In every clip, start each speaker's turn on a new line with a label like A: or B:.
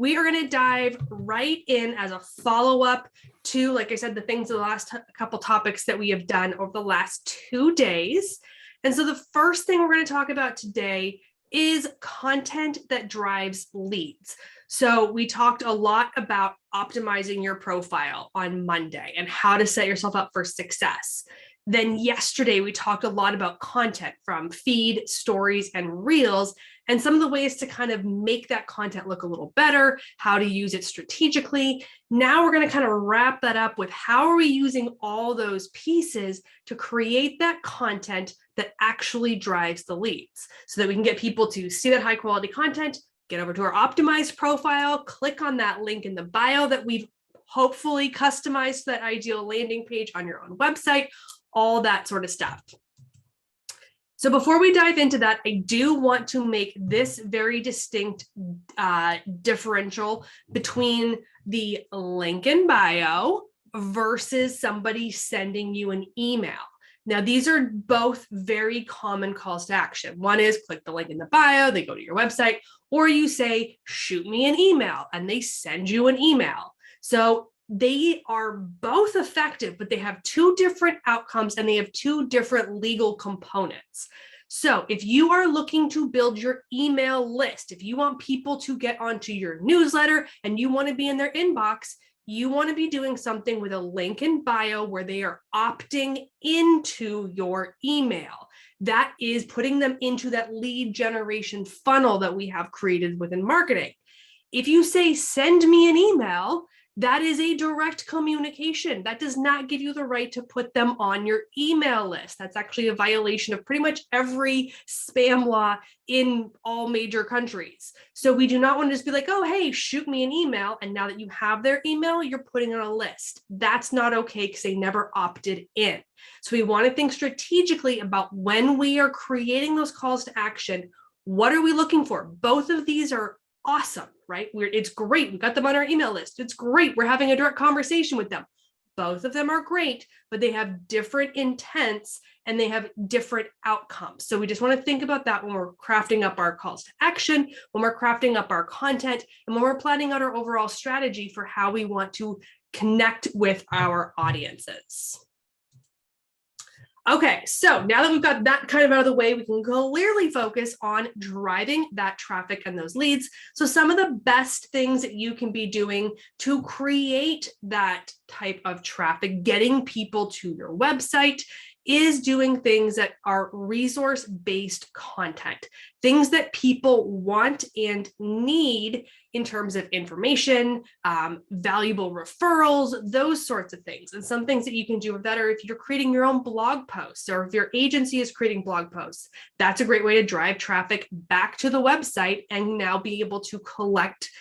A: we are going to dive right in as a follow-up to, like I said, the things of the last couple topics that we have done over the last 2 days. And so the first thing we're going to talk about today is content that drives leads. So we talked a lot about optimizing your profile on Monday and how to set yourself up for success. Then yesterday, we talked a lot about content from feed, stories, and reels, and some of the ways to kind of make that content look a little better, how to use it strategically. Now we're going to kind of wrap that up with how are we using all those pieces to create that content that actually drives the leads so that we can get people to see that high quality content, get over to our optimized profile, click on that link in the bio that we've hopefully customized to that ideal landing page on your own website, all that sort of stuff. So before we dive into that, I do want to make this very distinct differential between the link in bio versus somebody sending you an email. Now, these are both very common calls to action. One is click the link in the bio, they go to your website, or you say, shoot me an email, and they send you an email. So they are both effective, but they have two different outcomes and they have two different legal components. So if you are looking to build your email list, if you want people to get onto your newsletter and you want to be in their inbox, you want to be doing something with a link in bio where they are opting into your email. That is putting them into that lead generation funnel that we have created within marketing. If you say, send me an email, that is a direct communication. That does not give you the right to put them on your email list. That's actually a violation of pretty much every spam law in all major countries. So we do not want to just be like, oh, hey, shoot me an email. And now that you have their email, you're putting on a list. That's not okay because they never opted in. So we want to think strategically about when we are creating those calls to action, what are we looking for? Both of these are awesome, right? It's great. We got them on our email list. It's great. We're having a direct conversation with them. Both of them are great, but they have different intents and they have different outcomes. So we just want to think about that when we're crafting up our calls to action, when we're crafting up our content, and when we're planning out our overall strategy for how we want to connect with our audiences. Okay, so now that we've got that kind of out of the way, we can clearly focus on driving that traffic and those leads. So some of the best things that you can be doing to create that type of traffic, getting people to your website, is doing things that are resource-based content, things that people want and need in terms of information, valuable referrals, those sorts of things. And some things that you can do with that are if you're creating your own blog posts or if your agency is creating blog posts, that's a great way to drive traffic back to the website and now be able to collect,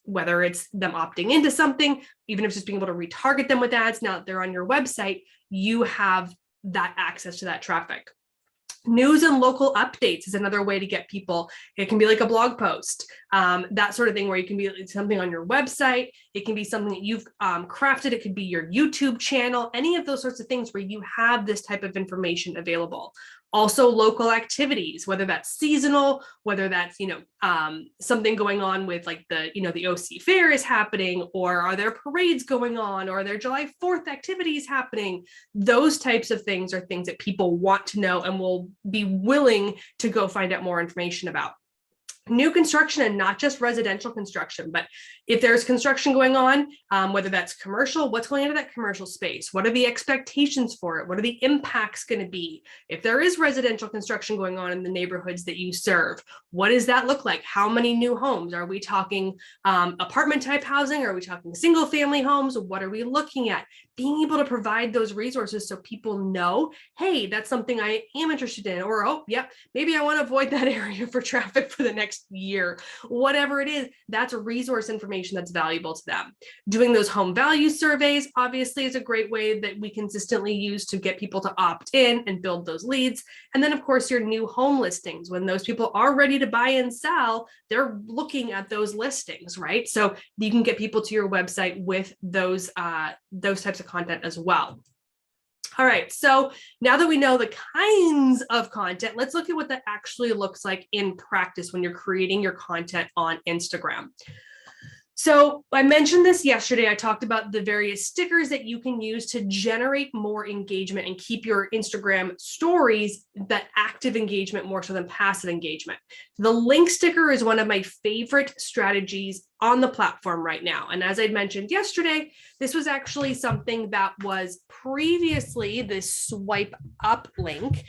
A: whether it's them opting into something, even if it's just being able to retarget them with ads. Now that they're on your website, you have that access to that traffic. News and local updates is another way to get people. It can be like a blog post, that sort of thing where you can be something on your website. It can be something that you've crafted. It could be your YouTube channel, any of those sorts of things where you have this type of information available. Also local activities, whether that's seasonal, whether that's, something going on with like the OC fair is happening, or are there parades going on, or are there July 4th activities happening? Those types of things are things that people want to know and will be willing to go find out more information about. New construction, and not just residential construction, but if there's construction going on, whether that's commercial, what's going into that commercial space? What are the expectations for it? What are the impacts going to be? If there is residential construction going on in the neighborhoods that you serve, what does that look like? How many new homes? Are we talking apartment type housing? Are we talking single family homes? What are we looking at? Being able to provide those resources so people know, hey, that's something I am interested in, or, oh, yep, maybe I want to avoid that area for traffic for the next year, whatever it is, that's a resource information that's valuable to them. Doing those home value surveys obviously is a great way that we consistently use to get people to opt in and build those leads. And then of course your new home listings, when those people are ready to buy and sell, they're looking at those listings, right? So you can get people to your website with those types of content as well. All right, so now that we know the kinds of content, let's look at what that actually looks like in practice when you're creating your content on Instagram. So I mentioned this yesterday. I talked about the various stickers that you can use to generate more engagement and keep your Instagram stories that active engagement more so than passive engagement. The link sticker is one of my favorite strategies on the platform right now. And as I mentioned yesterday, this was actually something that was previously this swipe up link.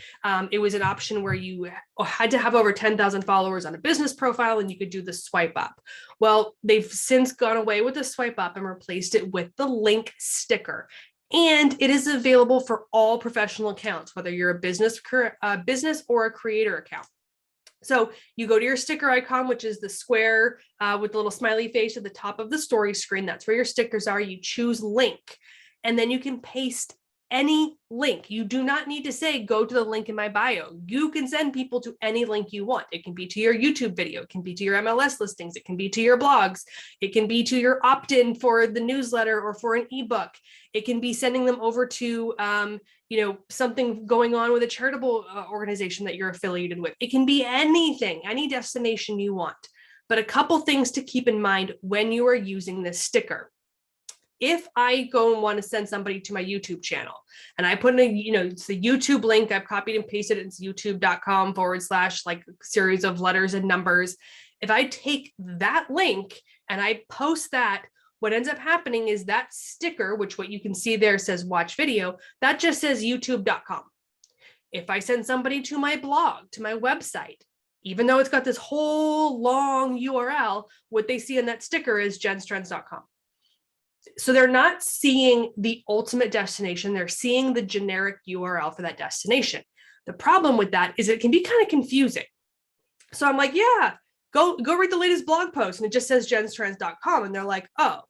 A: It was an option where you had to have over 10,000 followers on a business profile and you could do the swipe up. Well, they've since gone away with the swipe up and replaced it with the link sticker. And it is available for all professional accounts, whether you're a business or a creator account. So you go to your sticker icon, which is the square with the little smiley face at the top of the story screen. That's where your stickers are. You choose link, and then you can paste any link. You do not need to say, go to the link in my bio. You can send people to any link you want. It can be to your YouTube video. It can be to your MLS listings. It can be to your blogs. It can be to your opt-in for the newsletter or for an ebook. It can be sending them over to, something going on with a charitable organization that you're affiliated with. It can be anything, any destination you want. But a couple things to keep in mind when you are using this sticker. If I go and want to send somebody to my YouTube channel and I put in it's the YouTube link, I've copied and pasted it. It's youtube.com/ like series of letters and numbers. If I take that link and I post that, what ends up happening is that sticker, which what you can see there says watch video, that just says youtube.com. If I send somebody to my blog, to my website, even though it's got this whole long URL, what they see in that sticker is jenstrends.com. So they're not seeing the ultimate destination. They're seeing the generic URL for that destination. The problem with that is it can be kind of confusing. So I'm like, yeah, go read the latest blog post. And it just says jenstrends.com. And they're like, oh,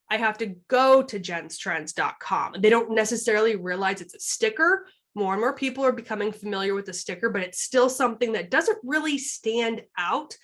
A: I have to go to jenstrends.com. They don't necessarily realize it's a sticker. More and more people are becoming familiar with the sticker, but it's still something that doesn't really stand out.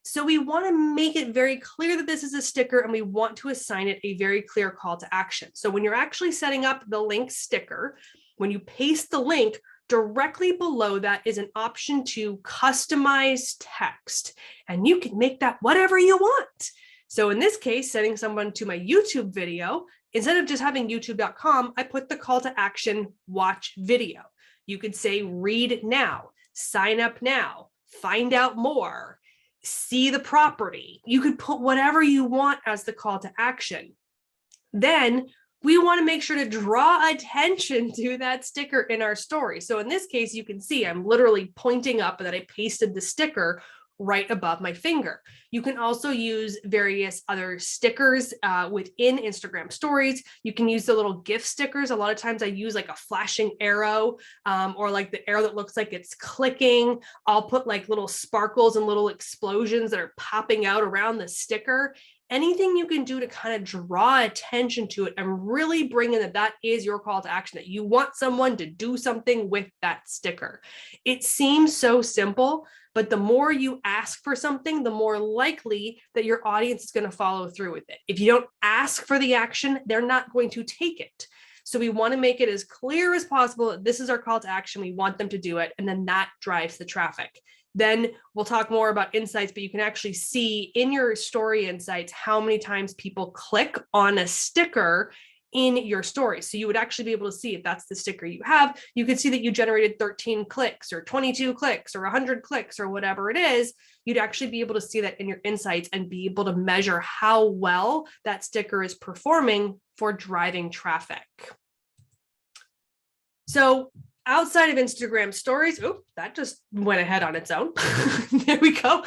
A: So we want to make it very clear that this is a sticker, and we want to assign it a very clear call to action. So when you're actually setting up the link sticker, when you paste the link, directly below that is an option to customize text, and you can make that whatever you want. So in this case, sending someone to my YouTube video, instead of just having youtube.com, I put the call to action, watch video. You could say read now, sign up now, find out more, see the property. You could put whatever you want as the call to action. Then we want to make sure to draw attention to that sticker in our story. So in this case, you can see I'm literally pointing up and that I pasted the sticker right above my finger. You can also use various other stickers within Instagram stories. You can use the little GIF stickers. A lot of times I use like a flashing arrow or like the arrow that looks like it's clicking. I'll put like little sparkles and little explosions that are popping out around the sticker. Anything you can do to kind of draw attention to it and really bring in that is your call to action, that you want someone to do something with that sticker. It seems so simple, but the more you ask for something, the more likely that your audience is going to follow through with it. If you don't ask for the action, they're not going to take it. So we want to make it as clear as possible that this is our call to action. We want them to do it. And then that drives the traffic. Then we'll talk more about insights, but you can actually see in your story insights how many times people click on a sticker in your story. So you would actually be able to see if that's the sticker you have. You could see that you generated 13 clicks or 22 clicks or 100 clicks or whatever it is. You'd actually be able to see that in your insights and be able to measure how well that sticker is performing for driving traffic. So outside of Instagram stories, that just went ahead on its own. There we go.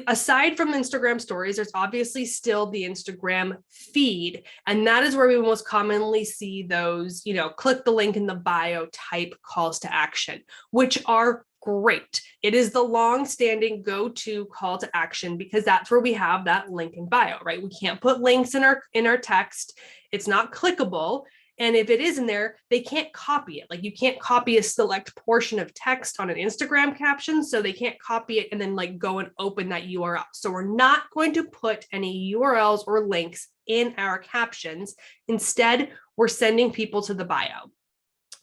A: Aside from Instagram stories, there's obviously still the Instagram feed. And that is where we most commonly see those, click the link in the bio type calls to action, which are great. It is the long-standing go-to call to action because that's where we have that link in bio, right? We can't put links in our text. It's not clickable. And if it is in there, they can't copy it. Like you can't copy a select portion of text on an Instagram caption. So they can't copy it and then like go and open that URL. So we're not going to put any URLs or links in our captions. Instead, we're sending people to the bio.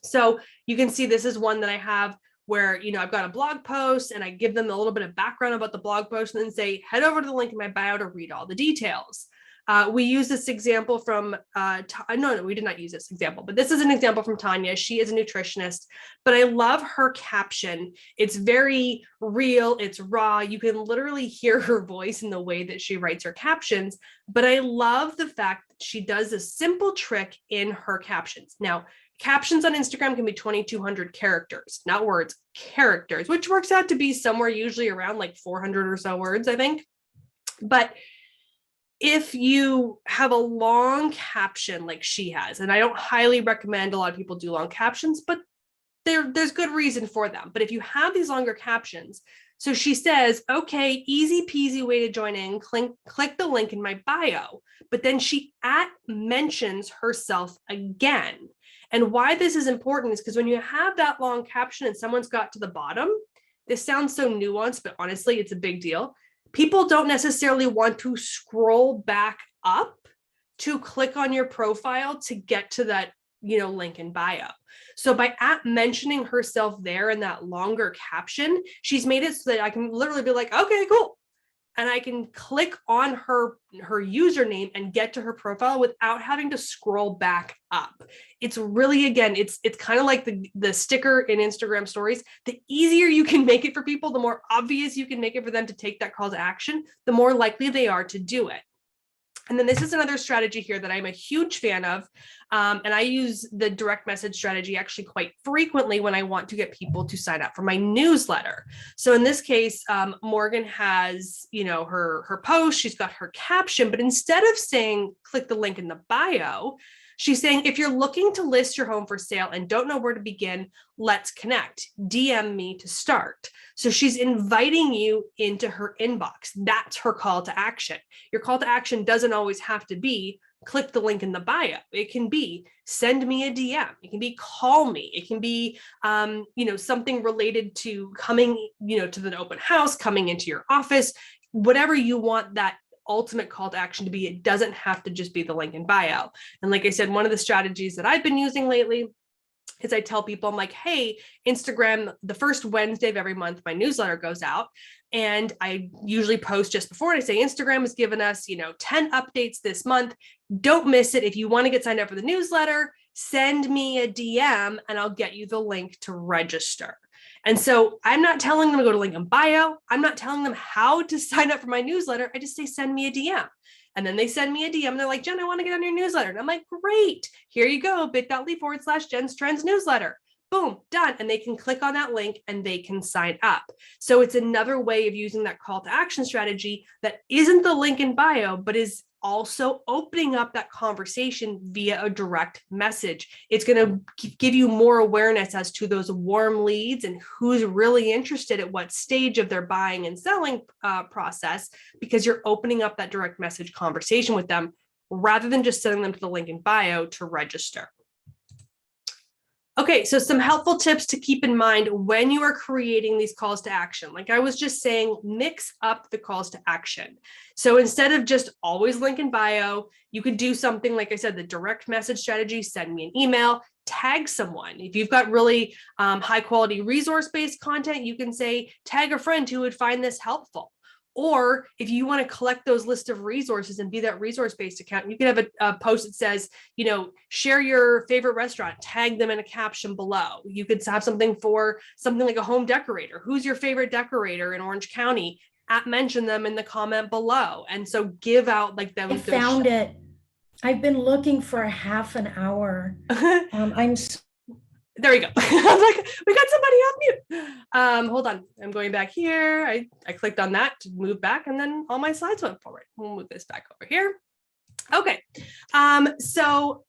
A: So you can see this is one that I have where, I've got a blog post and I give them a little bit of background about the blog post and then say, head over to the link in my bio to read all the details. We use this example from, no, we did not use this example, but this is an example from Tanya. She is a nutritionist, but I love her caption. It's very real. It's raw. You can literally hear her voice in the way that she writes her captions, but I love the fact that she does a simple trick in her captions. Now, captions on Instagram can be 2,200 characters, not words, characters, which works out to be somewhere usually around like 400 or so words, I think. But if you have a long caption like she has, and I don't highly recommend a lot of people do long captions, but there's good reason for them. But if you have these longer captions, so she says, okay, easy peasy way to join in, click the link in my bio, but then she mentions herself again. And why this is important is because when you have that long caption and someone's got to the bottom, this sounds so nuanced, but honestly, it's a big deal. People don't necessarily want to scroll back up to click on your profile to get to that, link in bio. So by mentioning herself there in that longer caption, she's made it so that I can literally be like, okay, cool. And I can click on her username and get to her profile without having to scroll back up. It's really, again, it's kind of like the sticker in Instagram stories. The easier you can make it for people, the more obvious you can make it for them to take that call to action, the more likely they are to do it. And then this is another strategy here that I'm a huge fan of. And I use the direct message strategy actually quite frequently when I want to get people to sign up for my newsletter. So in this case, Morgan has, her post, she's got her caption, but instead of saying, click the link in the bio, she's saying, if you're looking to list your home for sale and don't know where to begin, let's connect. DM me to start. So she's inviting you into her inbox. That's her call to action. Your call to action doesn't always have to be click the link in the bio. It can be send me a DM. It can be call me. It can be, something related to coming, to the open house, coming into your office, whatever you want that ultimate call to action to be. It doesn't have to just be the link in bio. And like I said, one of the strategies that I've been using lately is I tell people, I'm like, hey, Instagram, the first Wednesday of every month, my newsletter goes out. And I usually post just before, and I say, Instagram has given us, 10 updates this month. Don't miss it. If you want to get signed up for the newsletter, send me a DM and I'll get you the link to register. And so I'm not telling them to go to link in bio. I'm not telling them how to sign up for my newsletter. I just say, send me a DM. And then they send me a DM and they're like, Jen, I want to get on your newsletter. And I'm like, great, here you go, bit.ly/Jen's Trends newsletter. Boom, done. And they can click on that link and they can sign up. So it's another way of using that call to action strategy that isn't the link in bio, but is also opening up that conversation via a direct message. It's going to give you more awareness as to those warm leads and who's really interested at what stage of their buying and selling process, because you're opening up that direct message conversation with them rather than just sending them to the link in bio to register. Okay, so some helpful tips to keep in mind when you are creating these calls to action. Like I was just saying, mix up the calls to action. So instead of just always link in bio, you could do something, like I said, the direct message strategy, send me an email, tag someone. If you've got really high quality resource-based content, you can say, tag a friend who would find this helpful. Or if you want to collect those list of resources and be that resource-based account, you can have a post that says, share your favorite restaurant, tag them in a caption below. You could have something for something like a home decorator. Who's your favorite decorator in Orange County? Mention them in the comment below. And so give out like them.
B: I found it. I've been looking for a half an hour.
A: There we go. I was like, we got somebody off mute. Hold on. I'm going back here. I clicked on that to move back and then all my slides went forward. We'll move this back over here. Okay. So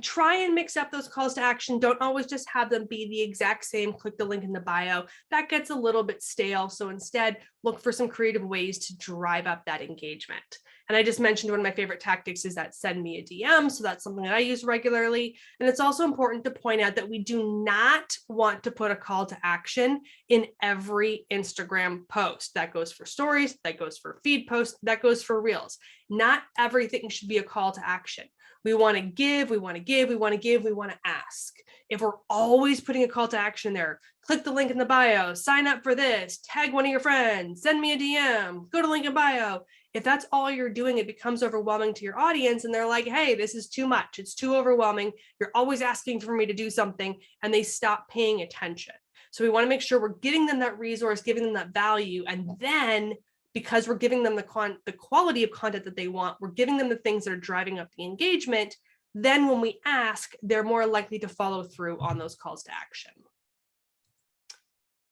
A: try and mix up those calls to action. Don't always just have them be the exact same. Click the link in the bio. That gets a little bit stale. So instead, look for some creative ways to drive up that engagement. And I just mentioned one of my favorite tactics is that send me a DM. So that's something that I use regularly. And it's also important to point out that we do not want to put a call to action in every Instagram post. That goes for stories, that goes for feed posts, that goes for reels. Not everything should be a call to action. We want to give, we want to give, we want to give, we want to ask. If we're always putting a call to action there, click the link in the bio, sign up for this, tag one of your friends, send me a DM, go to link in bio. If that's all you're doing, it becomes overwhelming to your audience. And they're like, hey, this is too much. It's too overwhelming. You're always asking for me to do something. And they stop paying attention. So we want to make sure we're giving them that resource, giving them that value. And then because we're giving them the quality of content that they want, we're giving them the things that are driving up the engagement. Then when we ask, they're more likely to follow through on those calls to action.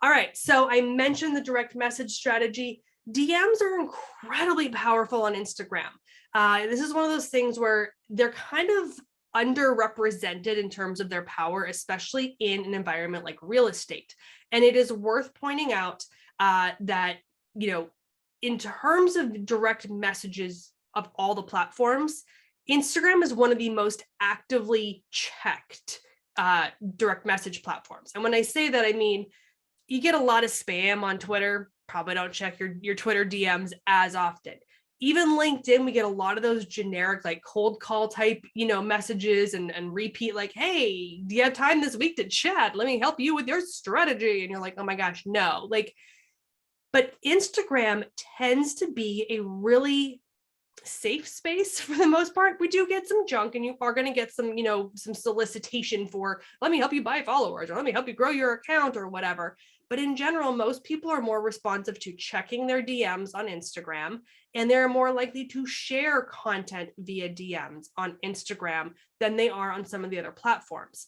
A: All right, so I mentioned the direct message strategy. DMs are incredibly powerful on Instagram. This is one of those things where they're kind of underrepresented in terms of their power, especially in an environment like real estate. And it is worth pointing out that, in terms of direct messages of all the platforms, Instagram is one of the most actively checked direct message platforms. And when I say that, I mean, you get a lot of spam on Twitter. Probably don't check your Twitter DMs as often. Even LinkedIn, we get a lot of those generic, like cold call type, messages and repeat, like, hey, do you have time this week to chat? Let me help you with your strategy. And you're like, oh my gosh, no. But Instagram tends to be a really safe space for the most part. We do get some junk, and you are going to get some, some solicitation for, let me help you buy followers, or let me help you grow your account or whatever. But in general, most people are more responsive to checking their DMs on Instagram, and they're more likely to share content via DMs on Instagram than they are on some of the other platforms.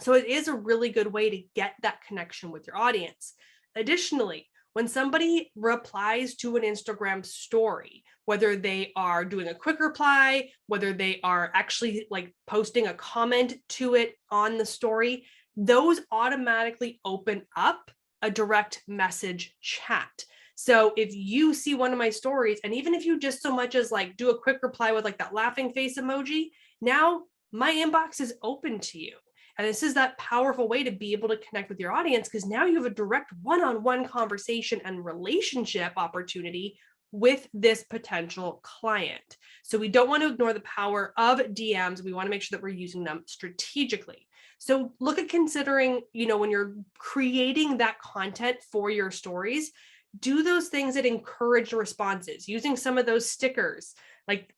A: So it is a really good way to get that connection with your audience. Additionally, when somebody replies to an Instagram story, whether they are doing a quick reply, whether they are actually like posting a comment to it on the story, those automatically open up a direct message chat. So if you see one of my stories, and even if you just so much as like do a quick reply with like that laughing face emoji, now my inbox is open to you. And this is that powerful way to be able to connect with your audience, because now you have a direct one-on-one conversation and relationship opportunity with this potential client. So we don't want to ignore the power of DMs. We want to make sure that we're using them strategically. So look at considering, when you're creating that content for your stories, do those things that encourage responses, using some of those stickers, like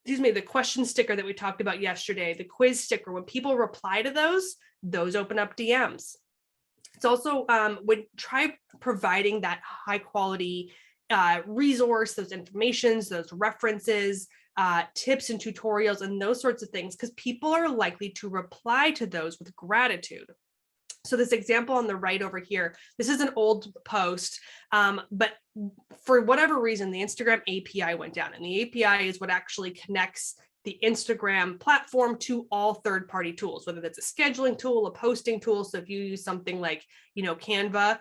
A: the question sticker that we talked about yesterday, the quiz sticker. When people reply to those open up DMs. It's also would try providing that high quality resource, those informations, those references, tips and tutorials, and those sorts of things, because people are likely to reply to those with gratitude. So this example on the right over here, this is an old post, but for whatever reason, the Instagram API went down, and the API is what actually connects the Instagram platform to all third-party tools, whether that's a scheduling tool, a posting tool. So if you use something like, Canva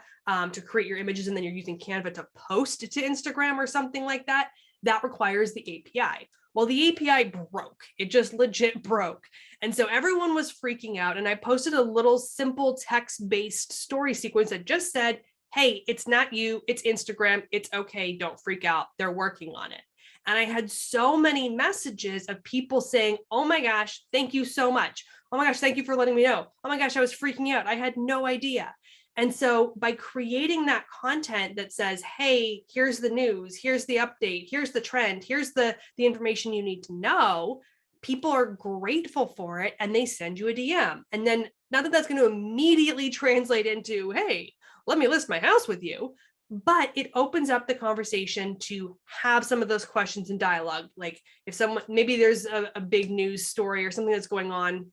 A: to create your images, and then you're using Canva to post to Instagram or something like that, that requires the API. Well, the API broke. It just legit broke. And so everyone was freaking out. And I posted a little simple text-based story sequence that just said, hey, it's not you, it's Instagram. It's okay. Don't freak out. They're working on it. And I had so many messages of people saying, oh my gosh, thank you so much. Oh my gosh, thank you for letting me know. Oh my gosh, I was freaking out. I had no idea. And so by creating that content that says, hey, here's the news, here's the update, here's the trend, here's the information you need to know, people are grateful for it, and they send you a DM. And then not that that's going to immediately translate into, hey, let me list my house with you, but it opens up the conversation to have some of those questions and dialogue. Like if someone, maybe there's a big news story or something that's going on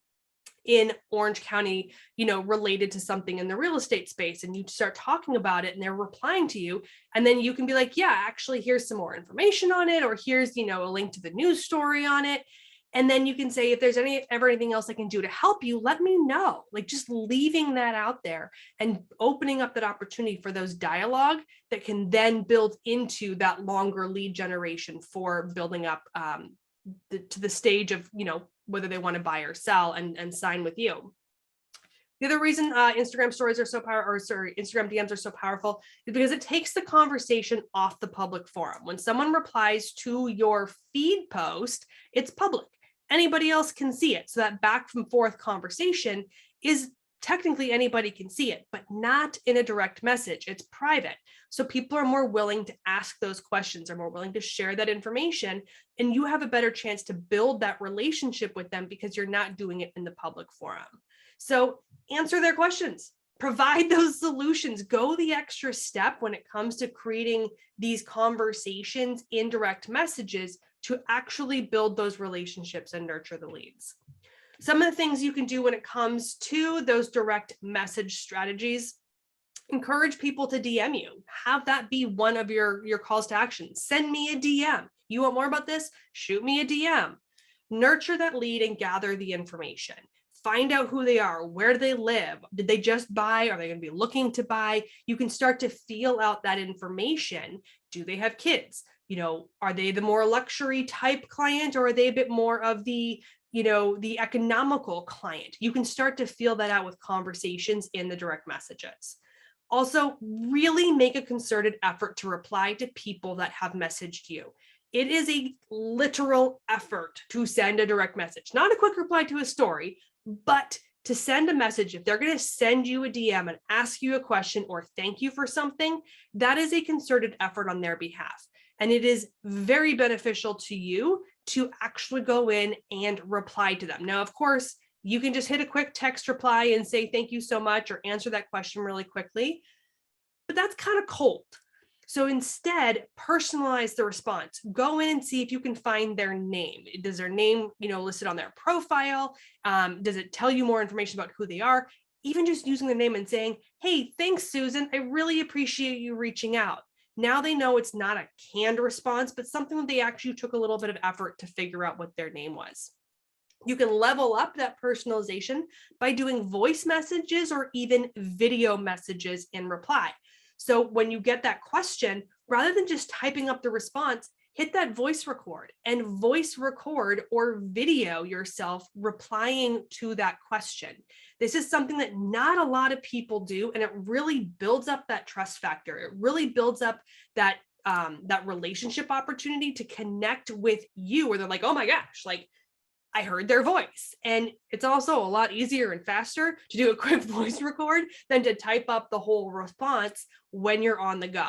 A: in Orange County, related to something in the real estate space, and you start talking about it and they're replying to you. And then you can be like, yeah, actually, here's some more information on it, or here's, a link to the news story on it. And then you can say, if there's ever anything else I can do to help you, let me know. Like just leaving that out there and opening up that opportunity for those dialogue that can then build into that longer lead generation for building up to the stage of, whether they want to buy or sell and sign with you. The other reason Instagram stories are so Instagram DMs are so powerful is because it takes the conversation off the public forum. When someone replies to your feed post, it's public. Anybody else can see it. So that back and forth conversation is technically anybody can see it, but not in a direct message. It's private. So people are more willing to ask those questions, are more willing to share that information, and you have a better chance to build that relationship with them because you're not doing it in the public forum. So answer their questions, provide those solutions, go the extra step when it comes to creating these conversations in direct messages to actually build those relationships and nurture the leads. Some of the things you can do when it comes to those direct message strategies: encourage people to DM you. Have that be one of your calls to action. Send me a DM. You want more about this? Shoot me a DM. Nurture that lead and gather the information. Find out who they are, where do they live, did they just buy, are they going to be looking to buy? You can start to feel out that information. Do they have kids? Are they the more luxury type client, or are they a bit more of the the economical client? You can start to feel that out with conversations in the direct messages. Also, really make a concerted effort to reply to people that have messaged you. It is a literal effort to send a direct message, not a quick reply to a story, but to send a message. If they're going to send you a DM and ask you a question or thank you for something, that is a concerted effort on their behalf. And it is very beneficial to you to actually go in and reply to them. Now, of course, you can just hit a quick text reply and say, thank you so much, or answer that question really quickly, but that's kind of cold. So instead, personalize the response. Go in and see if you can find their name. Does their name, listed on their profile? Does it tell you more information about who they are? Even just using their name and saying, hey, thanks, Susan. I really appreciate you reaching out. Now they know it's not a canned response, but something that they actually took a little bit of effort to figure out what their name was. You can level up that personalization by doing voice messages or even video messages in reply. So when you get that question, rather than just typing up the response, hit that voice record and voice record or video yourself replying to that question. This is something that not a lot of people do, and it really builds up that trust factor. It really builds up that relationship opportunity to connect with you, where they're like, oh my gosh, like, I heard their voice. And it's also a lot easier and faster to do a quick voice record than to type up the whole response when you're on the go.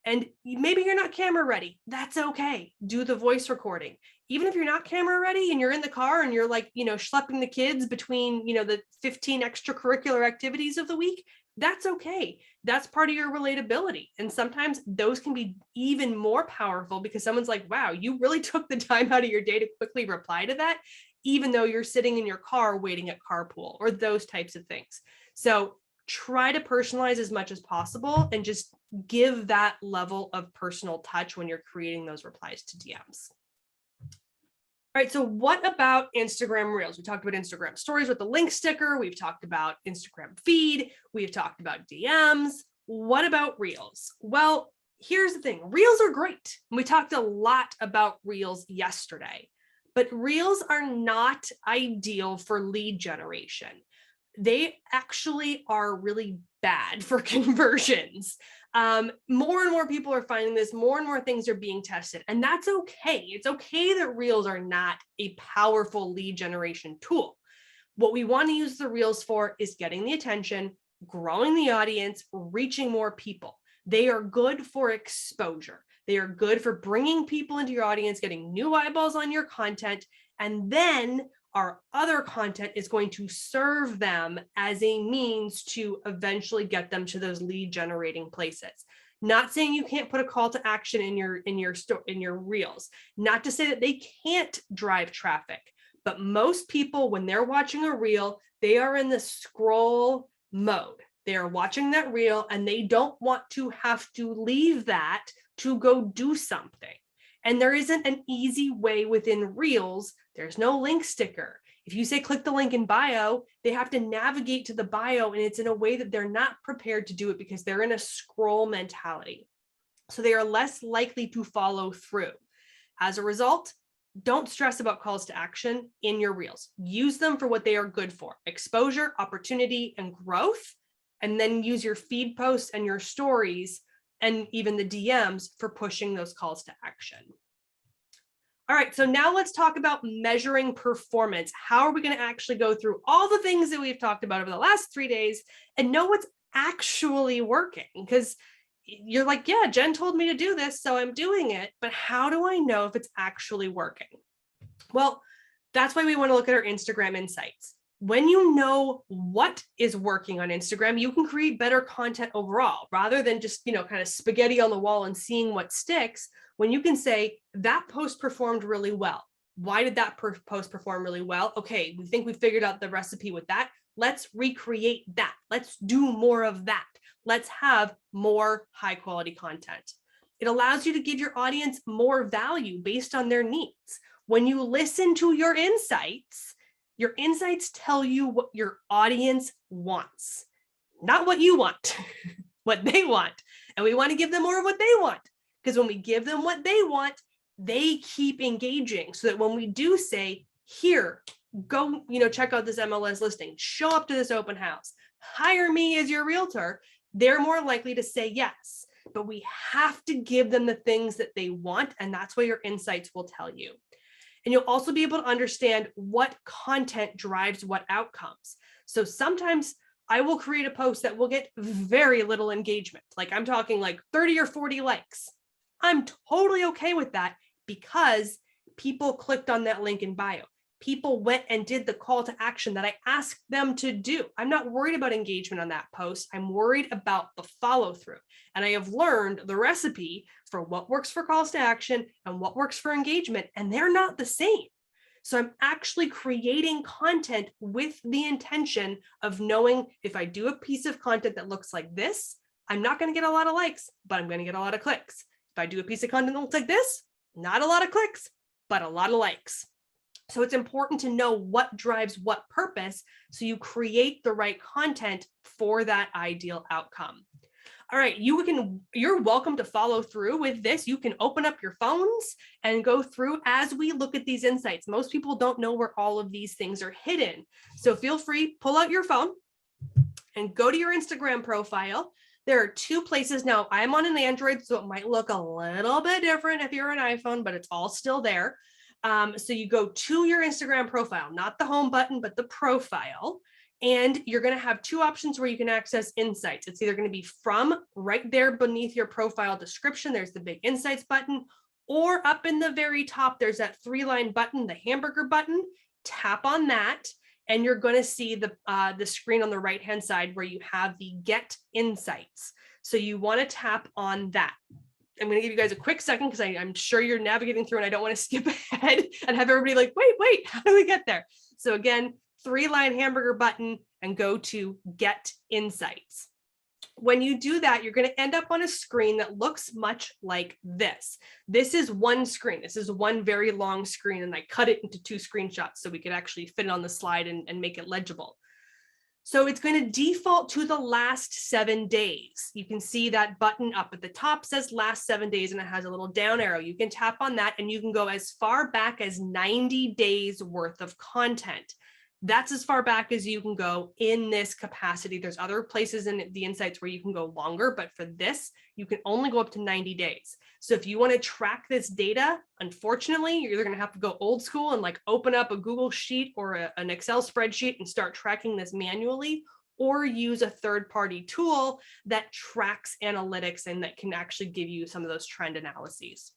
A: And maybe you're not camera ready. That's okay. Do the voice recording. Even if you're not camera ready and you're in the car and you're like, schlepping the kids between, the 15 extracurricular activities of the week, that's okay. That's part of your relatability. And sometimes those can be even more powerful because someone's like, wow, you really took the time out of your day to quickly reply to that, even though you're sitting in your car waiting at carpool, or those types of things. So try to personalize as much as possible and just give that level of personal touch when you're creating those replies to DMs. All right, so what about Instagram Reels? We talked about Instagram Stories with the link sticker. We've talked about Instagram Feed. We've talked about DMs. What about Reels? Well, here's the thing. Reels are great. We talked a lot about Reels yesterday, but Reels are not ideal for lead generation. They actually are really bad for conversions. More and more people are finding this, more and more things are being tested, and that's okay. It's okay that Reels are not a powerful lead generation tool. What we want to use the Reels for is getting the attention, growing the audience, reaching more people. They are good for exposure. They are good for bringing people into your audience, getting new eyeballs on your content, and then our other content is going to serve them as a means to eventually get them to those lead generating places. Not saying you can't put a call to action in your Reels, not to say that they can't drive traffic, but most people, when they're watching a Reel, they are in the scroll mode. They are watching that Reel and they don't want to have to leave that to go do something. And there isn't an easy way within Reels. There's no link sticker. If you say click the link in bio, they have to navigate to the bio, and it's in a way that they're not prepared to do it because they're in a scroll mentality. So they are less likely to follow through. As a result, don't stress about calls to action in your Reels. Use them for what they are good for: exposure, opportunity, and growth. And then use your feed posts and your stories and even the DMs for pushing those calls to action. All right, so now let's talk about measuring performance. How are we going to actually go through all the things that we've talked about over the last 3 days and know what's actually working? Because you're like, yeah, Jen told me to do this, so I'm doing it. But how do I know if it's actually working? Well, that's why we want to look at our Instagram insights. When you know what is working on Instagram, you can create better content overall rather than just, kind of spaghetti on the wall and seeing what sticks. When you can say that post performed really well. Why did that post perform really well? Okay, we think we figured out the recipe with that. Let's recreate that. Let's do more of that. Let's have more high quality content. It allows you to give your audience more value based on their needs. When you listen to your insights tell you what your audience wants, not what you want, what they want. And we want to give them more of what they want, because when we give them what they want, they keep engaging, so that when we do say, here, go, check out this MLS listing, show up to this open house, hire me as your realtor, they're more likely to say yes. But we have to give them the things that they want, and that's what your insights will tell you. And you'll also be able to understand what content drives what outcomes. So sometimes I will create a post that will get very little engagement. Like I'm talking like 30 or 40 likes. I'm totally okay with that because people clicked on that link in bio. People went and did the call to action that I asked them to do. I'm not worried about engagement on that post. I'm worried about the follow through. And I have learned the recipe for what works for calls to action and what works for engagement, and they're not the same. So I'm actually creating content with the intention of knowing if I do a piece of content that looks like this, I'm not going to get a lot of likes, but I'm going to get a lot of clicks. If I do a piece of content that looks like this, not a lot of clicks, but a lot of likes. So it's important to know what drives what purpose, so you create the right content for that ideal outcome. All right, you're welcome to follow through with this. You can open up your phones and go through as we look at these insights. Most people don't know where all of these things are hidden. So feel free, pull out your phone and go to your Instagram profile. There are 2 places. Now, I'm on an Android, so it might look a little bit different if you're an iPhone, but it's all still there. So you go to your Instagram profile, not the home button, but the profile. And you're going to have 2 options where you can access insights. It's either going to be from right there beneath your profile description. There's the big insights button, or up in the very top, there's that 3-line button, the hamburger button. Tap on that, and you're going to see the screen on the right-hand side where you have the get insights. So you want to tap on that. I'm going to give you guys a quick second because I'm sure you're navigating through and I don't want to skip ahead and have everybody like, wait, how do we get there? So again, 3-line hamburger button and go to Get Insights. When you do that, you're going to end up on a screen that looks much like this. This is one screen. This is one very long screen, and I cut it into 2 screenshots so we could actually fit it on the slide and make it legible. So it's going to default to the last 7 days. You can see that button up at the top says last 7 days, and it has a little down arrow. You can tap on that and you can go as far back as 90 days worth of content. That's as far back as you can go in this capacity. There's other places in the insights where you can go longer, but for this, you can only go up to 90 days. So if you want to track this data, unfortunately, you're either going to have to go old school and like open up a Google sheet or an Excel spreadsheet and start tracking this manually, or use a third-party tool that tracks analytics and that can actually give you some of those trend analyses.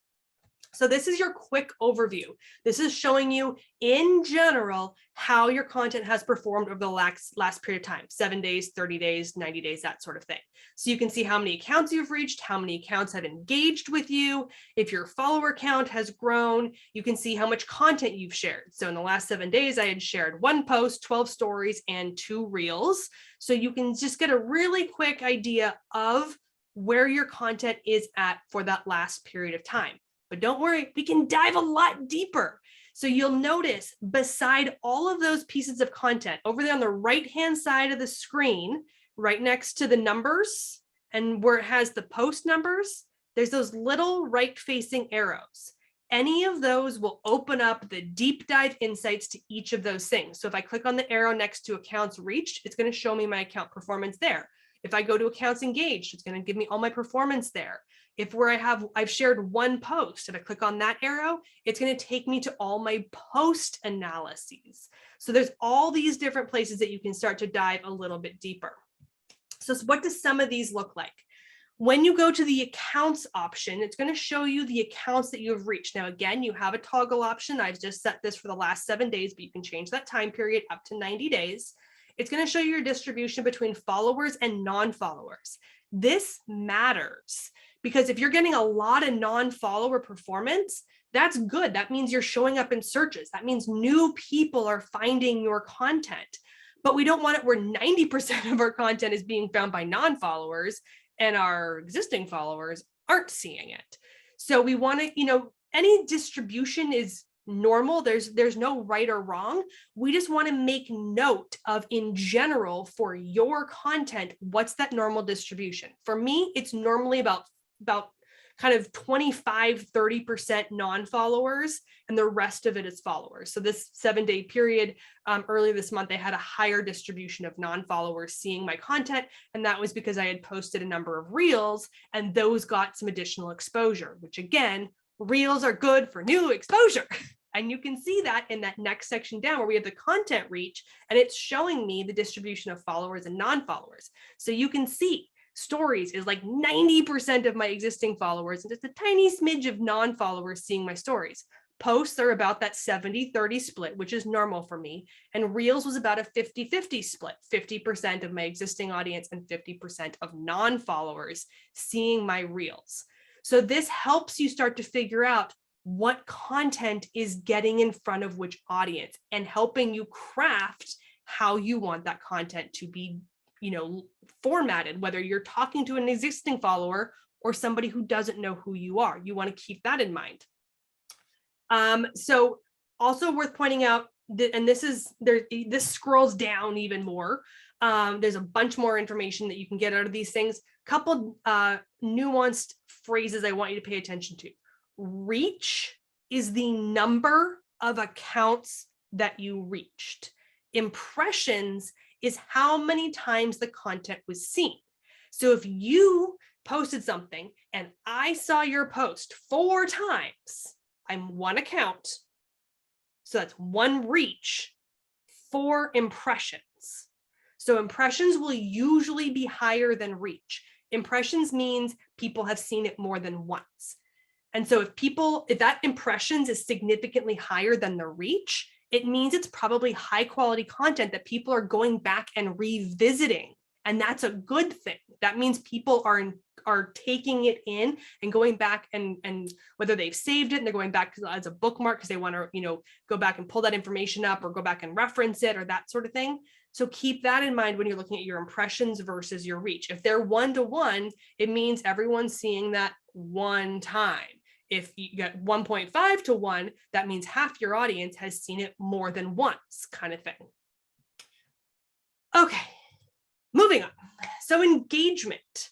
A: So this is your quick overview. This is showing you in general how your content has performed over the last period of time, 7 days, 30 days, 90 days, that sort of thing. So you can see how many accounts you've reached, how many accounts have engaged with you. If your follower count has grown, you can see how much content you've shared. So in the last 7 days, I had shared 1 post, 12 stories, and 2 reels. So you can just get a really quick idea of where your content is at for that last period of time. But don't worry, we can dive a lot deeper. So you'll notice beside all of those pieces of content over there on the right-hand side of the screen, right next to the numbers and where it has the post numbers, there's those little right-facing arrows. Any of those will open up the deep dive insights to each of those things. So if I click on the arrow next to accounts reached, it's going to show me my account performance there. If I go to accounts engaged, it's going to give me all my performance there. If I've shared one post and I click on that arrow, it's going to take me to all my post analyses. So there's all these different places that you can start to dive a little bit deeper. So what does some of these look like? When you go to the accounts option, it's going to show you the accounts that you have reached. Now, again, you have a toggle option. I've just set this for the last 7 days, but you can change that time period up to 90 days. It's going to show you your distribution between followers and non-followers. This matters because if you're getting a lot of non-follower performance, that's good. That means you're showing up in searches. That means new people are finding your content. But we don't want it where 90% of our content is being found by non-followers and our existing followers aren't seeing it. So we want to, any distribution is normal. There's no right or wrong. We just want to make note of, in general, for your content, what's that normal distribution? For me, it's normally about kind of 25-30% non-followers, and the rest of it is followers. So this 7-day period, earlier this month, I had a higher distribution of non-followers seeing my content, and that was because I had posted a number of reels, and those got some additional exposure, which again, reels are good for new exposure. And you can see that in that next section down where we have the content reach, and it's showing me the distribution of followers and non-followers. So you can see stories is like 90% of my existing followers and just a tiny smidge of non-followers seeing my stories. Posts are about that 70-30 split, which is normal for me. And reels was about a 50-50 split, 50% of my existing audience and 50% of non-followers seeing my reels. So this helps you start to figure out what content is getting in front of which audience and helping you craft how you want that content to be formatted, whether you're talking to an existing follower or somebody who doesn't know who you are. You want to keep that in mind. So also worth pointing out that, and this scrolls down even more. There's a bunch more information that you can get out of these things. Couple nuanced phrases I want you to pay attention to. Reach is the number of accounts that you reached. Impressions is how many times the content was seen. So if you posted something and I saw your post 4 times, I'm 1 account. So that's 1 reach, 4 impressions. So impressions will usually be higher than reach. Impressions means people have seen it more than once. And so if that impressions is significantly higher than the reach, it means it's probably high quality content that people are going back and revisiting. And that's a good thing. That means people are taking it in and going back and whether they've saved it and they're going back as a bookmark because they want to, go back and pull that information up or go back and reference it or that sort of thing. So keep that in mind when you're looking at your impressions versus your reach. If they're 1-to-1, it means everyone's seeing that 1 time. If you get 1.5-to-1, that means half your audience has seen it more than once, kind of thing. Okay, moving on. So engagement.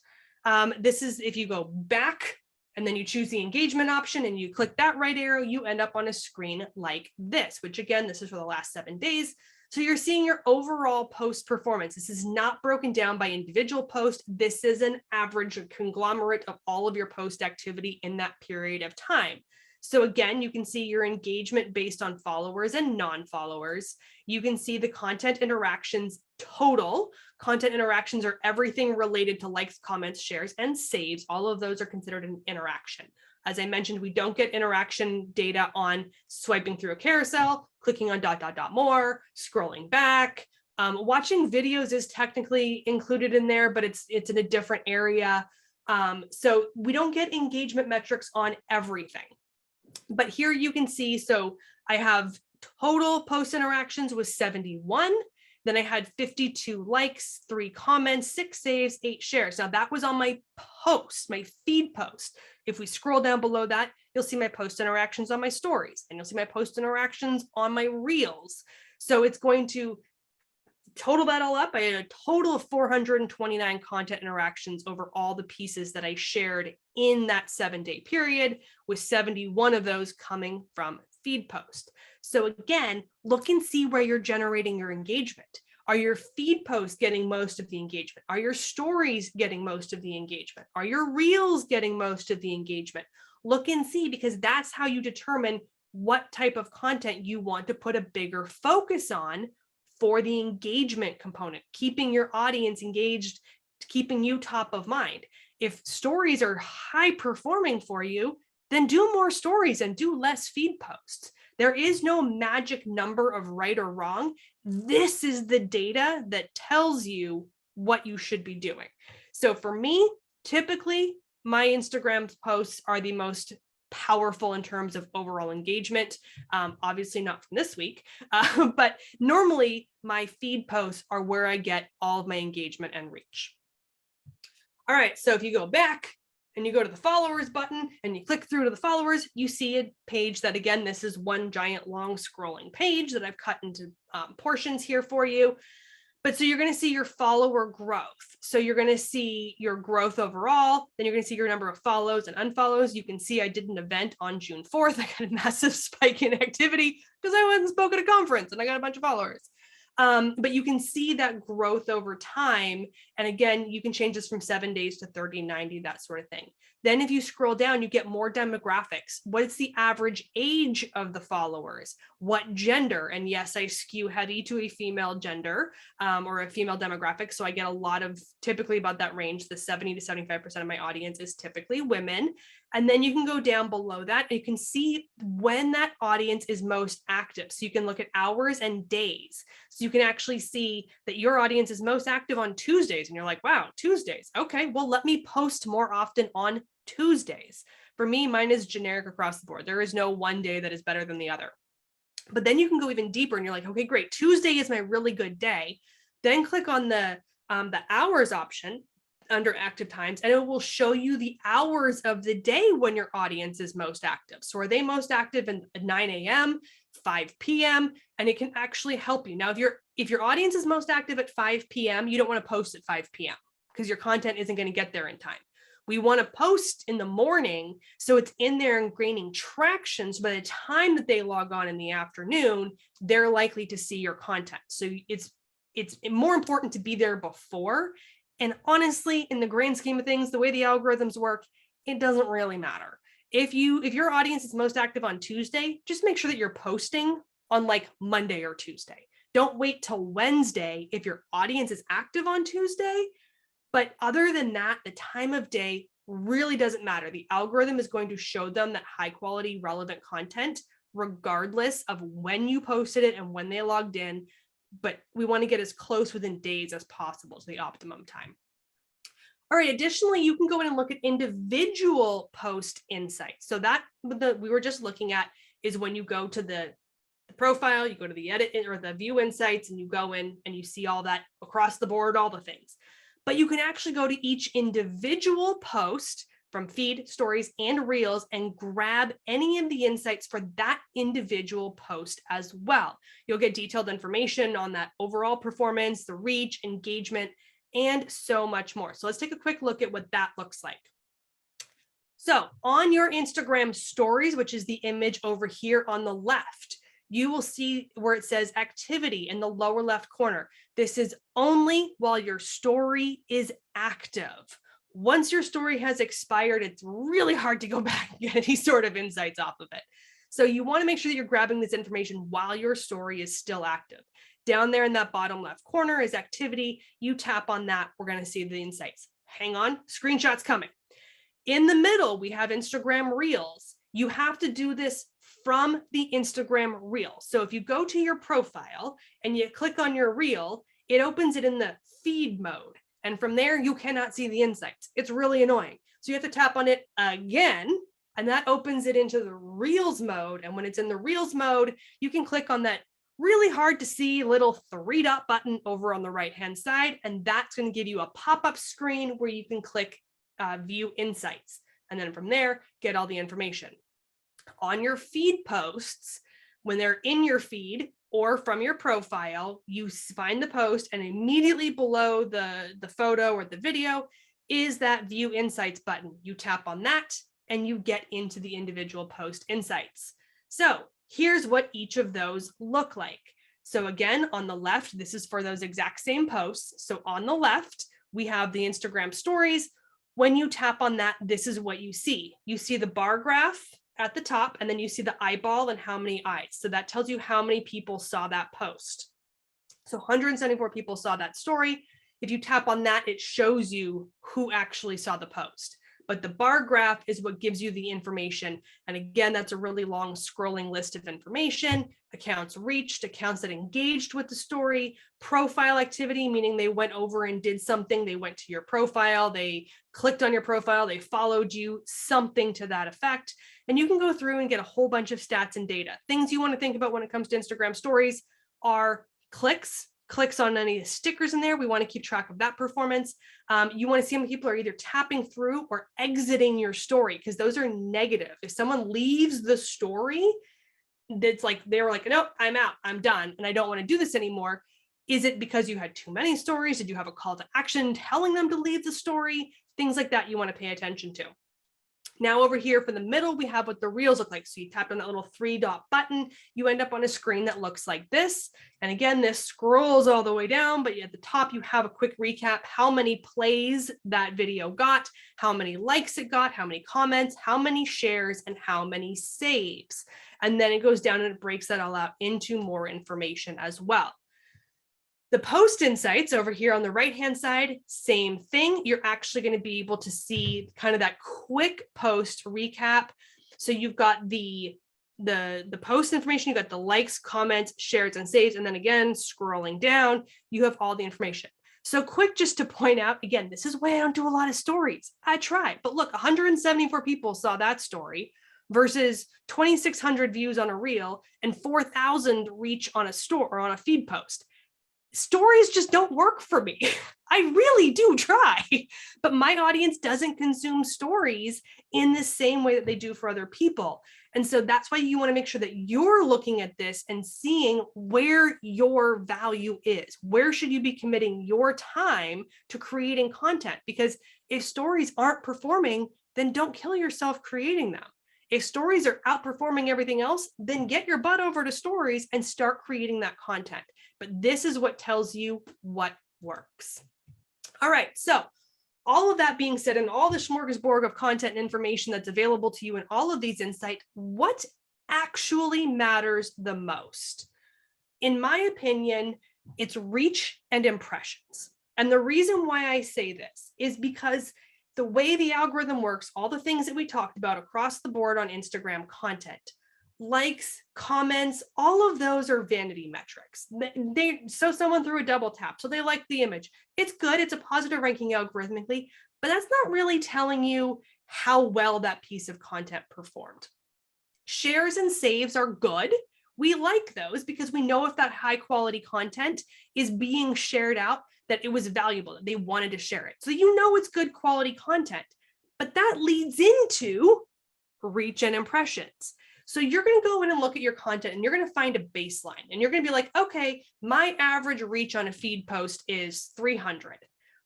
A: This is if you go back and then you choose the engagement option and you click that right arrow, you end up on a screen like this, which again, this is for the last 7 days. So you're seeing your overall post performance. This is not broken down by individual post. This is an average, a conglomerate of all of your post activity in that period of time. So again, you can see your engagement based on followers and non-followers. You can see the content interactions total. Content interactions are everything related to likes, comments, shares, and saves. All of those are considered an interaction. As I mentioned, we don't get interaction data on swiping through a carousel, clicking on ... more, scrolling back. Watching videos is technically included in there, but it's in a different area. So we don't get engagement metrics on everything. But here you can see, so I have total post interactions was 71. Then I had 52 likes, 3 comments, 6 saves, 8 shares. Now that was on my post, my feed post. If we scroll down below that, you'll see my post interactions on my stories, and you'll see my post interactions on my reels. So it's going to total that all up. I had a total of 429 content interactions over all the pieces that I shared in that 7-day period, with 71 of those coming from feed post. So again, look and see where you're generating your engagement. Are your feed posts getting most of the engagement? Are your stories getting most of the engagement? Are your reels getting most of the engagement? Look and see, because that's how you determine what type of content you want to put a bigger focus on for the engagement component, keeping your audience engaged, keeping you top of mind. If stories are high performing for you, then do more stories and do less feed posts. There is no magic number of right or wrong. This is the data that tells you what you should be doing. So for me, typically my Instagram posts are the most powerful in terms of overall engagement. Obviously not from this week, but normally my feed posts are where I get all of my engagement and reach. All right, so if you go back and you go to the followers button and you click through to the followers, you see a page that, again, this is one giant long scrolling page that I've cut into portions here for you. But so you're going to see your follower growth. So you're going to see your growth overall. Then you're going to see your number of follows and unfollows. You can see I did an event on June 4th. I got a massive spike in activity because I went and spoke at a conference and I got a bunch of followers. But you can see that growth over time. And again, you can change this from 7 days to 30, 90, that sort of thing. Then if you scroll down, you get more demographics. What's the average age of the followers? What gender? And yes, I skew heavy to a female gender or a female demographic. So I get a lot of, typically about that range, the 70 to 75% of my audience is typically women. And then you can go down below that and you can see when that audience is most active. So you can look at hours and days. So you can actually see that your audience is most active on Tuesdays. And you're like, wow, Tuesdays. Okay, well, let me post more often on Tuesdays. For me, mine is generic across the board. There is no one day that is better than the other. But then you can go even deeper and you're like, okay, great. Tuesday is my really good day. Then click on the hours option under active times, and it will show you the hours of the day when your audience is most active. So are they most active at 9 a.m., 5 p.m., and it can actually help you. Now, if your audience is most active at 5 p.m., you don't want to post at 5 p.m. because your content isn't going to get there in time. We want to post in the morning so it's in there and gaining traction. So by the time that they log on in the afternoon, they're likely to see your content. So it's more important to be there before. And honestly, in the grand scheme of things, the way the algorithms work, it doesn't really matter. If your audience is most active on Tuesday, just make sure that you're posting on like Monday or Tuesday. Don't wait till Wednesday if your audience is active on Tuesday. But other than that, the time of day really doesn't matter. The algorithm is going to show them that high quality, relevant content, regardless of when you posted it and when they logged in. But we want to get as close within days as possible to the optimum time. All right, additionally, you can go in and look at individual post insights. So that we were just looking at is when you go to the profile, you go to the edit or the view insights, and you go in and you see all that across the board, all the things. But you can actually go to each individual post from feed, stories, and reels and grab any of the insights for that individual post as well. You'll get detailed information on that overall performance, the reach, engagement, and so much more. So let's take a quick look at what that looks like. So on your Instagram stories, which is the image over here on the left, you will see where it says activity in the lower left corner. This is only while your story is active. Once your story has expired, it's really hard to go back and get any sort of insights off of it. So you want to make sure that you're grabbing this information while your story is still active. Down there in that bottom left corner is activity. You tap on that, we're going to see the insights. Hang on, screenshots coming. In the middle, we have Instagram Reels. You have to do this from the Instagram Reel. So if you go to your profile and you click on your Reel, it opens it in the feed mode. And from there, you cannot see the insights. It's really annoying. So you have to tap on it again, and that opens it into the Reels mode. And when it's in the Reels mode, you can click on that really hard to see little 3-dot button over on the right-hand side. And that's going to give you a pop-up screen where you can click View Insights. And then from there, get all the information. On your feed posts, when they're in your feed or from your profile, you find the post, and immediately below the photo or the video is that View Insights button. You tap on that and you get into the individual post insights. So here's what each of those look like. So again, on the left, this is for those exact same posts. So on the left, we have the Instagram stories. When you tap on that, this is what you see. You see the bar graph at the top, and then you see the eyeball and how many eyes. So that tells you how many people saw that post. So 174 people saw that story. If you tap on that, it shows you who actually saw the post. But the bar graph is what gives you the information. And again, that's a really long scrolling list of information, accounts reached, accounts that engaged with the story, profile activity, meaning they went over and did something. They went to your profile, they clicked on your profile, they followed you, something to that effect. And you can go through and get a whole bunch of stats and data. Things you want to think about when it comes to Instagram stories are clicks on any stickers in there. We want to keep track of that performance. You want to see how many people are either tapping through or exiting your story, because those are negative. If someone leaves the story, that's like, they were like, nope, I'm out, I'm done, and I don't want to do this anymore. Is it because you had too many stories? Did you have a call to action telling them to leave the story? Things like that you want to pay attention to. Now over here for the middle, we have what the reels look like. So you tap on that little 3-dot button, you end up on a screen that looks like this. And again, this scrolls all the way down, but at the top, you have a quick recap, how many plays that video got, how many likes it got, how many comments, how many shares, and how many saves. And then it goes down and it breaks that all out into more information as well. The post insights over here on the right-hand side, same thing. You're actually going to be able to see kind of that quick post recap. So you've got the post information, you've got the likes, comments, shares, and saves. And then again, scrolling down, you have all the information. So quick, just to point out, again, this is why I don't do a lot of stories. I try, but look, 174 people saw that story versus 2,600 views on a reel and 4,000 reach on a store or on a feed post. Stories just don't work for me. I really do try, but my audience doesn't consume stories in the same way that they do for other people. And so that's why you want to make sure that you're looking at this and seeing where your value is. Where should you be committing your time to creating content? Because if stories aren't performing, then don't kill yourself creating them. If stories are outperforming everything else, then get your butt over to stories and start creating that content. But this is what tells you what works. All right, so all of that being said, and all the smorgasbord of content and information that's available to you and all of these insights, what actually matters the most? In my opinion, it's reach and impressions. And the reason why I say this is because the way the algorithm works, all the things that we talked about across the board on Instagram content, likes, comments, all of those are vanity metrics. So someone threw a double tap, so they like the image. It's good, it's a positive ranking algorithmically, but that's not really telling you how well that piece of content performed. Shares and saves are good. We like those because we know if that high quality content is being shared out, that it was valuable, that they wanted to share it. So you know it's good quality content, but that leads into reach and impressions. So you're going to go in and look at your content and you're going to find a baseline and you're going to be like, okay, my average reach on a feed post is 300.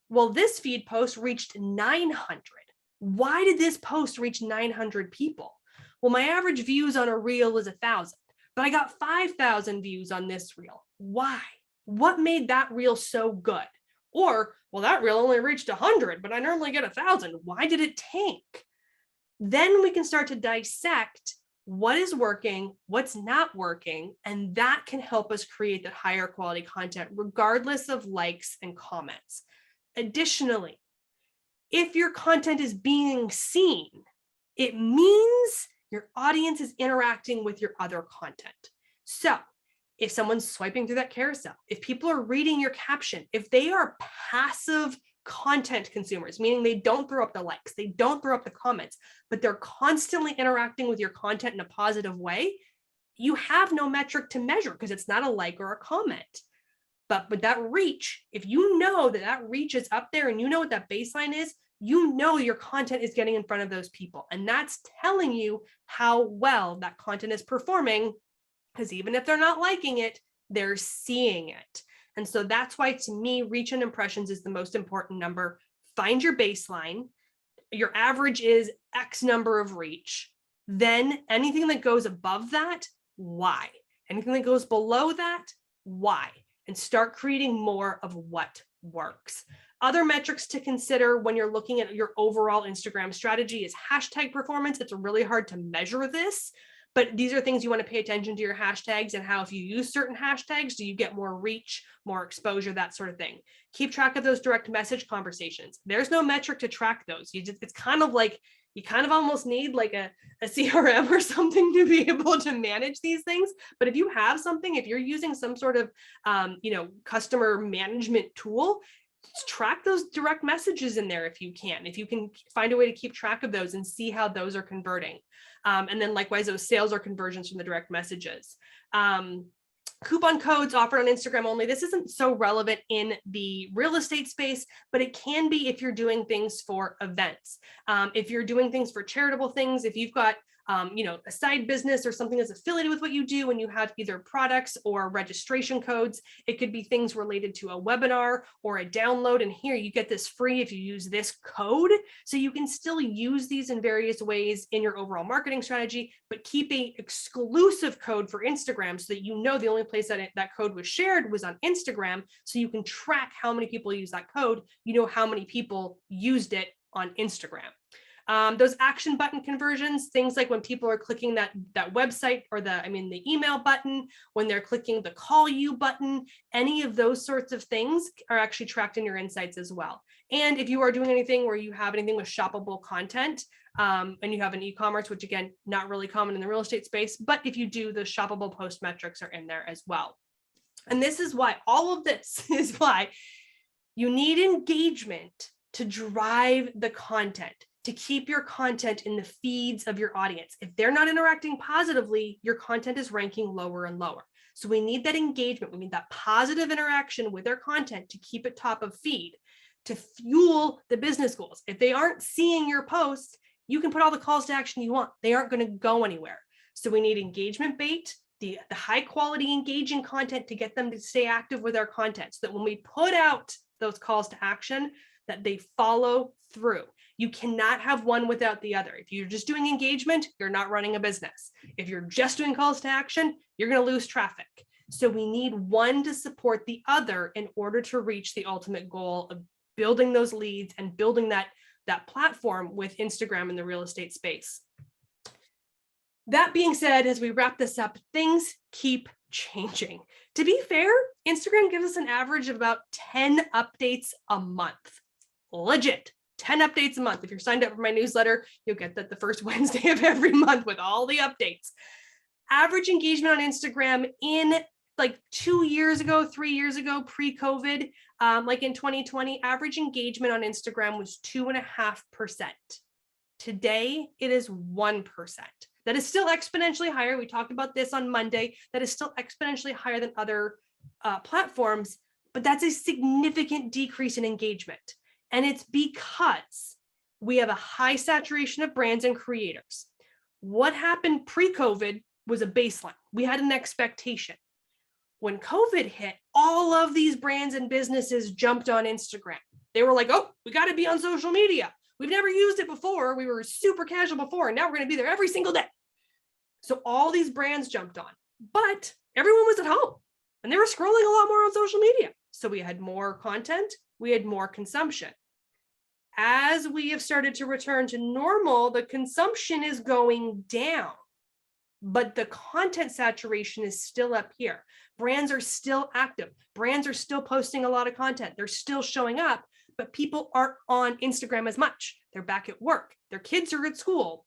A: Well, this feed post reached 900. Why did this post reach 900 people? Well, my average views on a reel is 1,000, but I got 5,000 views on this reel. Why? What made that reel so good? Or, well, that reel only reached 100, but I normally get 1,000. Why did it tank? Then we can start to dissect what is working, what's not working, and that can help us create that higher quality content, regardless of likes and comments. Additionally, if your content is being seen, it means your audience is interacting with your other content. So if someone's swiping through that carousel, if people are reading your caption, if they are passive content consumers, meaning they don't throw up the likes, they don't throw up the comments, but they're constantly interacting with your content in a positive way, you have no metric to measure because it's not a like or a comment. But with that reach, if you know that that reach is up there and you know what that baseline is, you know your content is getting in front of those people. And that's telling you how well that content is performing, because even if they're not liking it, they're seeing it. And so that's why, to me, reach and impressions is the most important number. Find your baseline. Your average is X number of reach. Then anything that goes above that, why? Anything that goes below that, why, and start creating more of what works. Other metrics to consider when you're looking at your overall Instagram strategy is hashtag performance. It's really hard to measure this, but these are things you want to pay attention to, your hashtags and how if you use certain hashtags, do you get more reach, more exposure, that sort of thing. Keep track of those direct message conversations. There's no metric to track those. It's kind of like, you kind of almost need like a CRM or something to be able to manage these things. But if you have something, if you're using some sort of, customer management tool, track those direct messages in there if you can find a way to keep track of those and see how those are converting. And then likewise, those sales or conversions from the direct messages. Coupon codes offered on Instagram only. This isn't so relevant in the real estate space, but it can be if you're doing things for events. If you're doing things for charitable things, if you've got a side business or something that's affiliated with what you do and you have either products or registration codes, it could be things related to a webinar or a download. And here you get this free if you use this code. So you can still use these in various ways in your overall marketing strategy, but keep an exclusive code for Instagram so that you know the only place that that code was shared was on Instagram. So you can track how many people use that code. You know how many people used it on Instagram. Those action button conversions, things like when people are clicking that website or the email button, when they're clicking the call you button, any of those sorts of things are actually tracked in your insights as well. And if you are doing anything where you have anything with shoppable content, and you have an e-commerce, which again, not really common in the real estate space, but if you do, the shoppable post metrics are in there as well. And this is why all of this is why you need engagement to drive the content, to keep your content in the feeds of your audience. If they're not interacting positively, your content is ranking lower and lower. So we need that engagement. We need that positive interaction with their content to keep it top of feed, to fuel the business goals. If they aren't seeing your posts, you can put all the calls to action you want. They aren't going to go anywhere. So we need engagement bait, the high quality engaging content to get them to stay active with our content so that when we put out those calls to action, that they follow through. You cannot have one without the other. If you're just doing engagement, you're not running a business. If you're just doing calls to action, you're going to lose traffic. So we need one to support the other in order to reach the ultimate goal of building those leads and building that platform with Instagram in the real estate space. That being said, as we wrap this up, things keep changing. To be fair, Instagram gives us an average of about 10 updates a month. Legit. 10 updates a month. If you're signed up for my newsletter, you'll get that the first Wednesday of every month with all the updates. Average engagement on Instagram in like 2 years ago, 3 years ago, pre-COVID, like in 2020, average engagement on Instagram was 2.5%. Today, it is 1%. That is still exponentially higher. We talked about this on Monday. That is still exponentially higher than other platforms, but that's a significant decrease in engagement. And it's because we have a high saturation of brands and creators. What happened pre-COVID was a baseline. We had an expectation. When COVID hit, all of these brands and businesses jumped on Instagram. They were like, oh, we got to be on social media. We've never used it before. We were super casual before, and now we're going to be there every single day. So all these brands jumped on, but everyone was at home and they were scrolling a lot more on social media. So we had more content, we had more consumption. As we have started to return to normal, the consumption is going down, but the content saturation is still up here. Brands are still active. Brands are still posting a lot of content. They're still showing up, but people aren't on Instagram as much. They're back at work. Their kids are at school.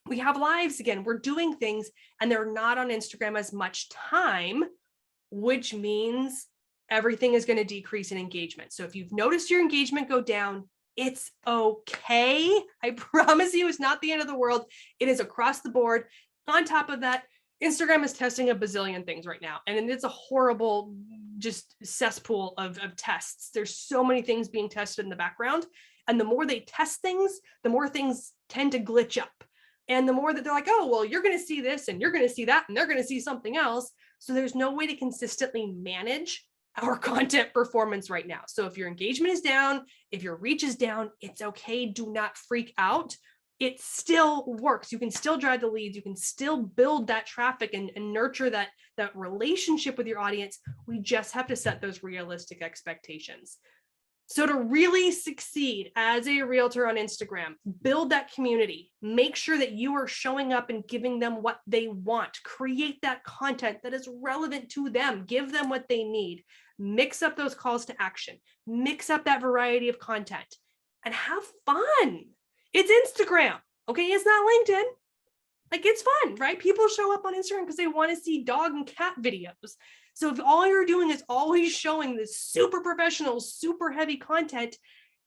A: We have lives again. We're doing things, and they're not on Instagram as much time, which means everything is going to decrease in engagement. So if you've noticed your engagement go down, it's okay. I promise you, it's not the end of the world. It is across the board. On top of that, Instagram is testing a bazillion things right now. And it's a horrible just cesspool of tests. There's so many things being tested in the background. And the more they test things, the more things tend to glitch up. And the more that they're like, oh, well, you're going to see this and you're going to see that and they're going to see something else. So there's no way to consistently manage our content performance right now. So if your engagement is down, if your reach is down, it's okay. Do not freak out. it still works. You can still drive the leads. You can still build that traffic and nurture that relationship with your audience. We just have to set those realistic expectations. So to really succeed as a realtor on Instagram, build that community, make sure that you are showing up and giving them what they want, create that content that is relevant to them, give them what they need, mix up those calls to action, mix up that variety of content, and have fun. It's Instagram, okay? It's not LinkedIn. Like, it's fun, right? People show up on Instagram because they want to see dog and cat videos. So if all you're doing is always showing this super professional, super heavy content,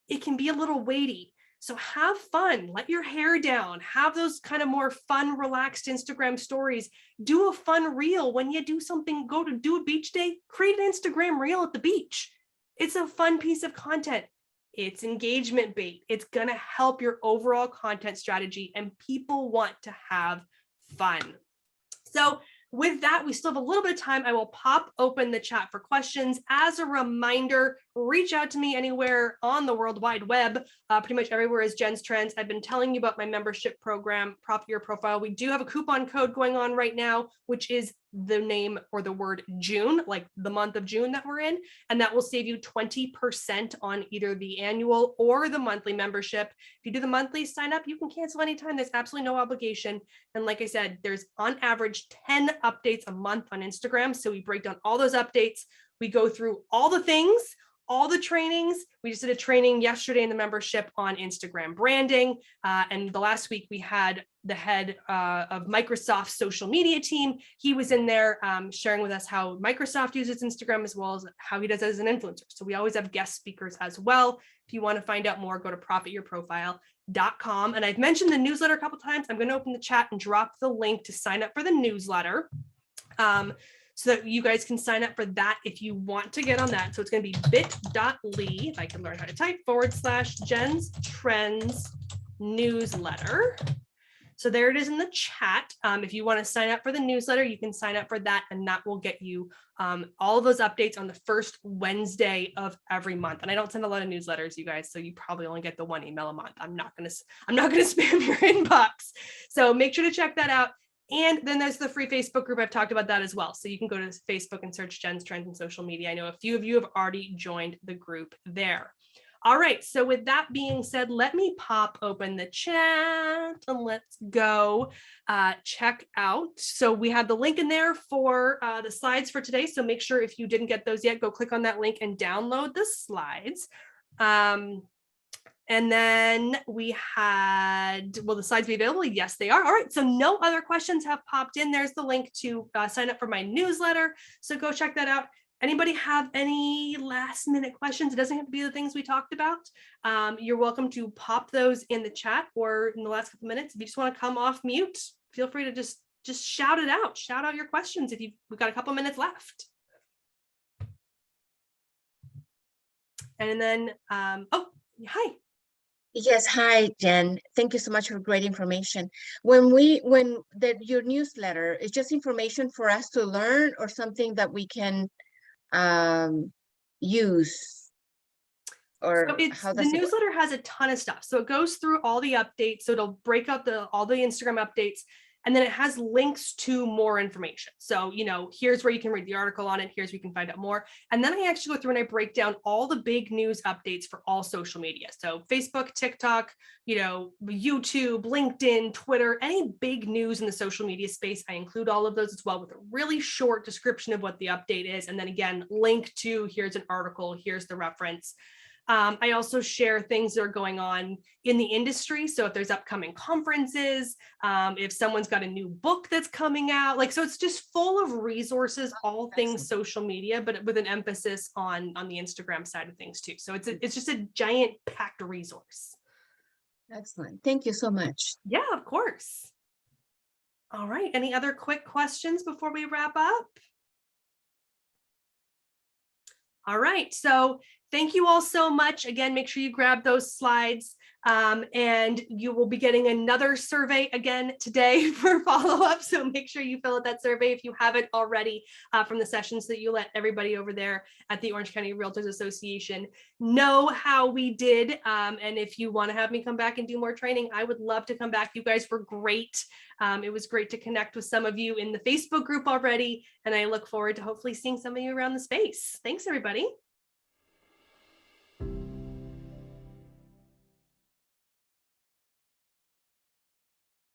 A: it can be a little weighty. So have fun, let your hair down, have those kind of more fun, relaxed Instagram stories. Do a fun reel when you do something, go to do a beach day, create an Instagram reel at the beach. It's a fun piece of content. It's engagement bait. It's going to help your overall content strategy, and people want to have fun. So with that, we still have a little bit of time. I will pop open the chat for questions. As a reminder, reach out to me anywhere on the World Wide Web. Pretty much everywhere is Jen's Trends. I've been telling you about my membership program, Profit Your Profile. We do have a coupon code going on right now, which is the name or the word June, like the month of June that we're in, and that will save you 20% on either the annual or the monthly membership. If you do the monthly sign up, you can cancel anytime. There's absolutely no obligation. And like I said, there's on average 10 updates a month on Instagram. So we break down all those updates. We go through all the things, all the trainings. We just did a training yesterday in the membership on Instagram branding. And the last week we had the head of Microsoft's social media team. He was in there sharing with us how Microsoft uses Instagram as well as how he does it as an influencer. So we always have guest speakers as well. If you want to find out more, go to profityourprofile.com. And I've mentioned the newsletter a couple of times. I'm going to open the chat and drop the link to sign up for the newsletter. So that you guys can sign up for that if you want to get on that. So it's going to be bit.ly, if I can learn how to type, /Jen's Trends newsletter. So there it is in the chat. If you want to sign up for the newsletter, you can sign up for that, and that will get you all of those updates on the first Wednesday of every month. And I don't send a lot of newsletters, you guys, so you probably only get the one email a month. I'm not gonna spam your inbox. So make sure to check that out. And then there's the free Facebook group. I've talked about that as well. So you can go to Facebook and search Jen's Trends and social media. I know a few of you have already joined the group there. All right, so with that being said, let me pop open the chat and let's go check out. So we have the link in there for the slides for today. So make sure if you didn't get those yet, go click on that link and download the slides. And then we had, will the slides be available? Yes, they are. All right, so no other questions have popped in. There's the link to sign up for my newsletter. So go check that out. Anybody have any last minute questions? It doesn't have to be the things we talked about. You're welcome to pop those in the chat or in the last couple minutes. If you just want to come off mute, feel free to just shout it out. Shout out your questions if we've got a couple minutes left. And then, oh, hi.
C: Yes, hi, Jen. Thank you so much for great information. Your newsletter is just information for us to learn or something that we can use, or
A: so the newsletter has a ton of stuff. So it goes through all the updates. So it'll break out all the Instagram updates, and then it has links to more information. So, here's where you can read the article on it. Here's where you can find out more. And then I actually go through and I break down all the big news updates for all social media. So Facebook, TikTok, YouTube, LinkedIn, Twitter, any big news in the social media space, I include all of those as well with a really short description of what the update is. And then again, link to, here's an article, here's the reference. I also share things that are going on in the industry. So if there's upcoming conferences, if someone's got a new book that's coming out, so it's just full of resources, all things social media, but with an emphasis on the Instagram side of things too. So it's just a giant packed resource.
C: Excellent. Thank you so much.
A: Yeah, of course. All right. Any other quick questions before we wrap up? All right. So thank you all so much. Again, make sure you grab those slides. And you will be getting another survey again today for follow-up. So make sure you fill out that survey if you haven't already from the sessions that you let everybody over there at the Orange County Realtors Association know how we did. And if you want to have me come back and do more training, I would love to come back. You guys were great. It was great to connect with some of you in the Facebook group already. And I look forward to hopefully seeing some of you around the space. Thanks, everybody.